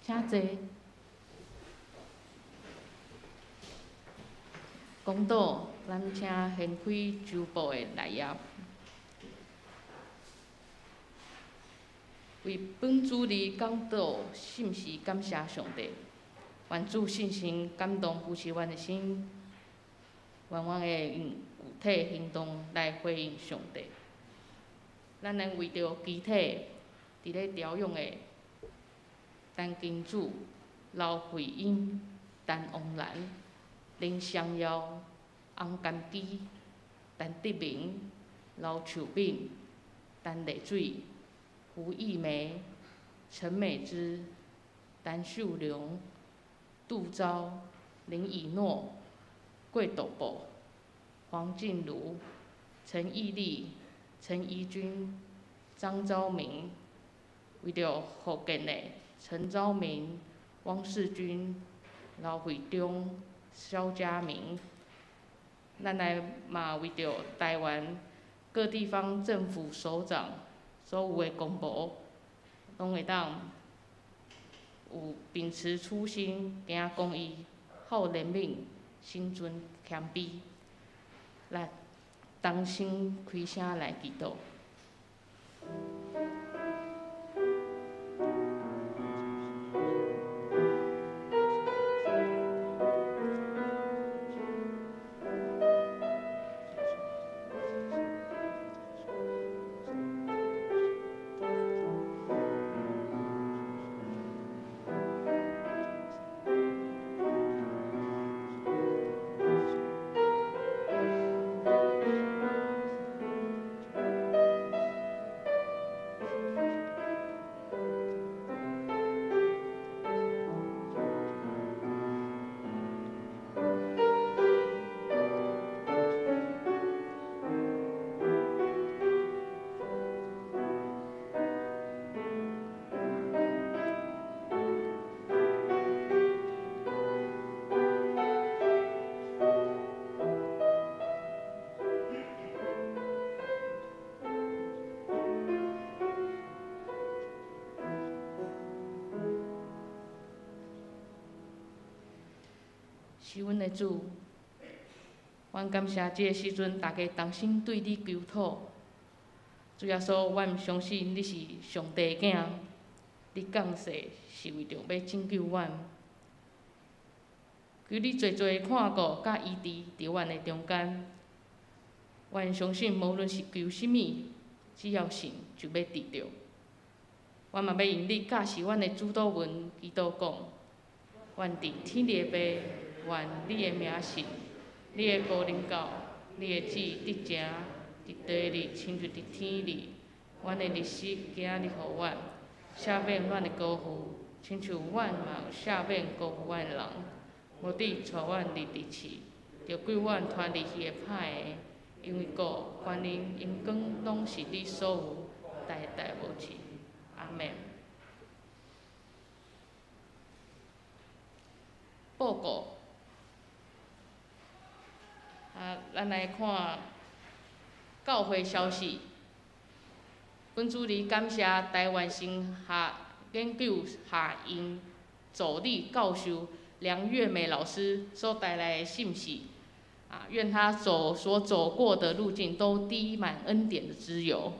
请坐。公道，咱请掀开周报的内页。为本主日讲道信息感谢上帝，愿主信心感动扶持阮的心，愿阮会用具体行动来回应上帝。咱能为着集体伫咧调用的陈金主、刘慧英、陈王兰、林香瑶、洪甘基、陈德明、刘树敏、陈丽水、胡艺梅、陈美芝、陈秀良、杜昭、林以诺、桂斗宝、黄静茹、陈义丽、陈怡君、张昭明，为着福建的陈昭明、汪世军、刘惠忠、肖家明，咱来嘛为着台湾各地方政府首长所有的公务，拢会当有秉持初心，行公义，好怜悯，心存谦卑，来同心开声来祈祷。是阮的主，阮感谢即个时阵，大家同心对你求讨。主耶稣，阮相信你是上帝囝，你降世是为着要拯救阮。求你多多看顾甲医治伫阮的中间。阮相信，无论是求甚物，只要信就要得着。阮嘛要用你教示阮的主祷文祈祷讲：愿伫天地的爸，愿你的名神，你的国领导，你的旨得成，伫地里亲像伫天里。阮的日食今日互阮，赦免阮的过负，亲像阮嘛有赦免过负阮的人。无伫带阮入地市，着归阮传入去的歹的，因为国、权能、荣光，拢是你所有，代代无尽。阿门。报告。咱来看教会消息。本主日感谢台湾神学研究学院助理教授梁月美老师所带来的信息。愿他所走过的路径都滴满恩典的滋油。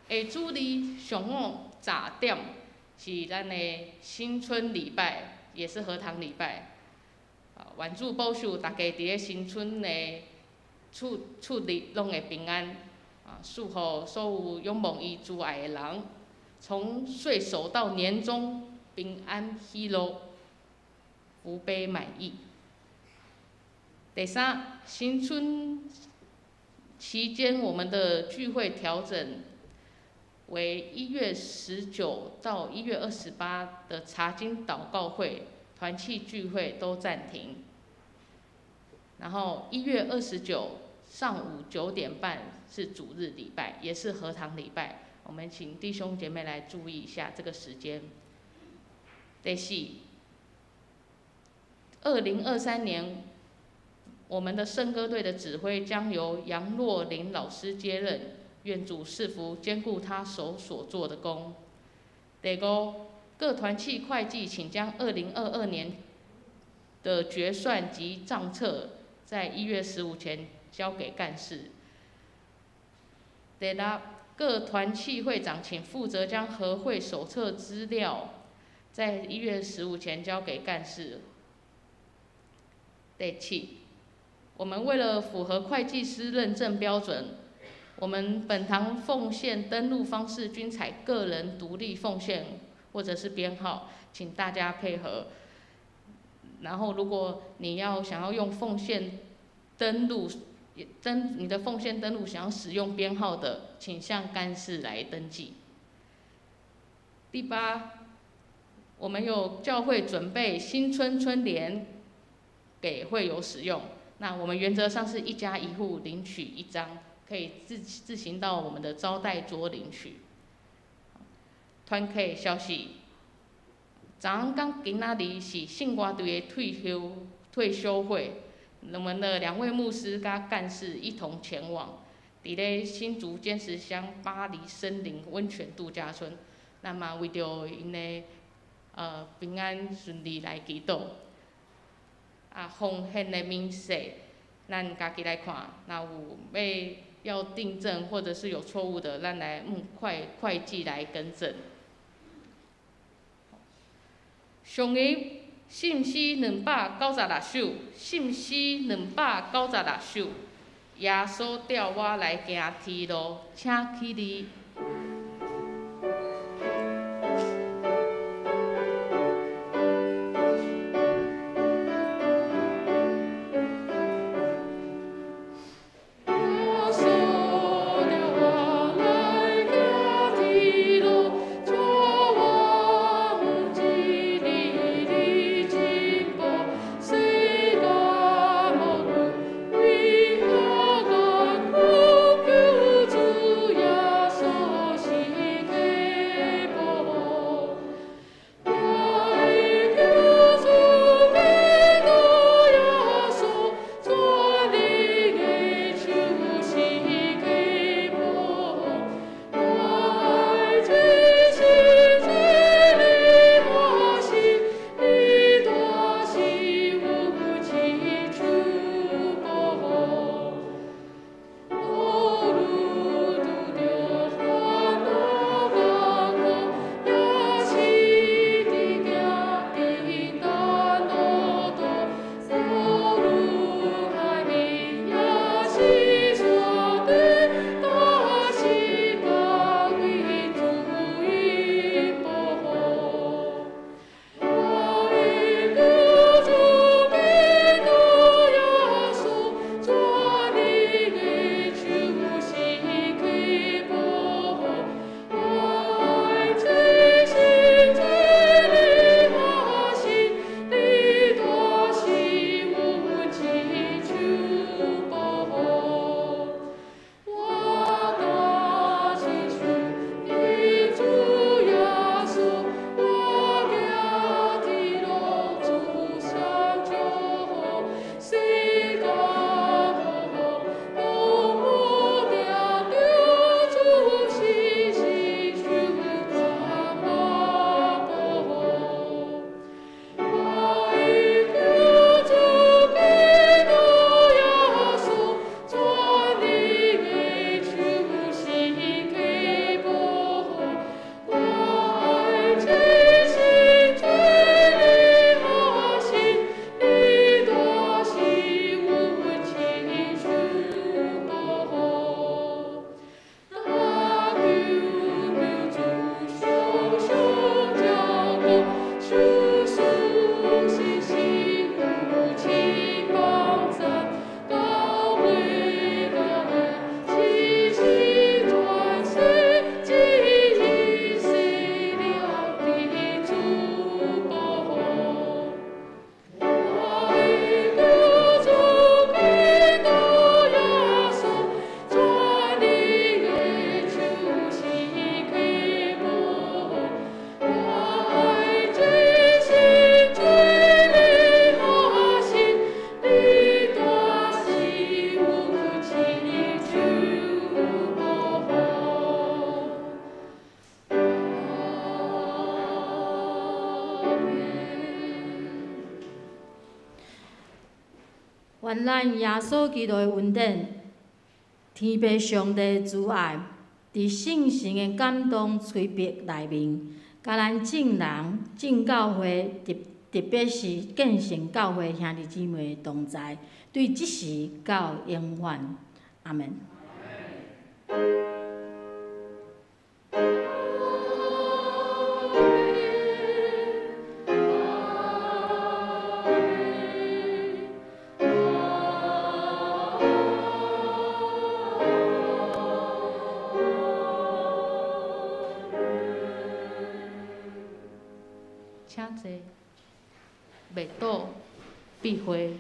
下主日上午早点是咱的新春礼拜，也是和堂礼拜。愿主保守大家伫咧新春的出入拢会平安。祝福所有仰望伊主爱的人，从岁首到年终平安喜乐，福杯满溢。第三，新春期间我们的聚会调整为1月19到1月28的查经祷告会、团契聚会都暂停。然后1月29上午9点半是主日礼拜，也是和堂礼拜。我们请弟兄姐妹来注意一下这个时间。第四，2023年我们的圣歌队的指挥将由杨若琳老师接任，愿主赐福兼顾他手所做的工。第五，各团契会计请将2022年的决算及账册在1月15前交给干事。第六，各团契会长请负责将和会手册资料在1月15前交给干事。第七，我们为了符合会计师认证标准，我们本堂奉献登录方式均采个人独立奉献或者是编号，请大家配合。然后，如果你想要用奉献登录，你的奉献登录想要使用编号的，请向干事来登记。第八，我们有教会准备新春春联给会友使用。那我们原则上是1家1户领取1张，可以自行到我们的招待桌领取。团契消息，昨天今仔日是圣歌队的退休会。我们的2位牧师加干事一同前往，伫咧新竹尖石乡巴黎森林温泉度假村。那么为着因的平安顺利来祈祷。奉献的明细，咱家己来看，若有要订正或者是有错误的，咱来会计来更正。上个信息296首，信息296首。耶稣调我来行天路，请起立。主耶稣。愿咱耶稣基督的恩典、天父上帝的慈爱，伫圣神的感动催逼内面，甲咱众人、众教会，特别是建成教会兄弟姊妹的同在，对即时到永远。阿门。请坐，袂倒，闭会。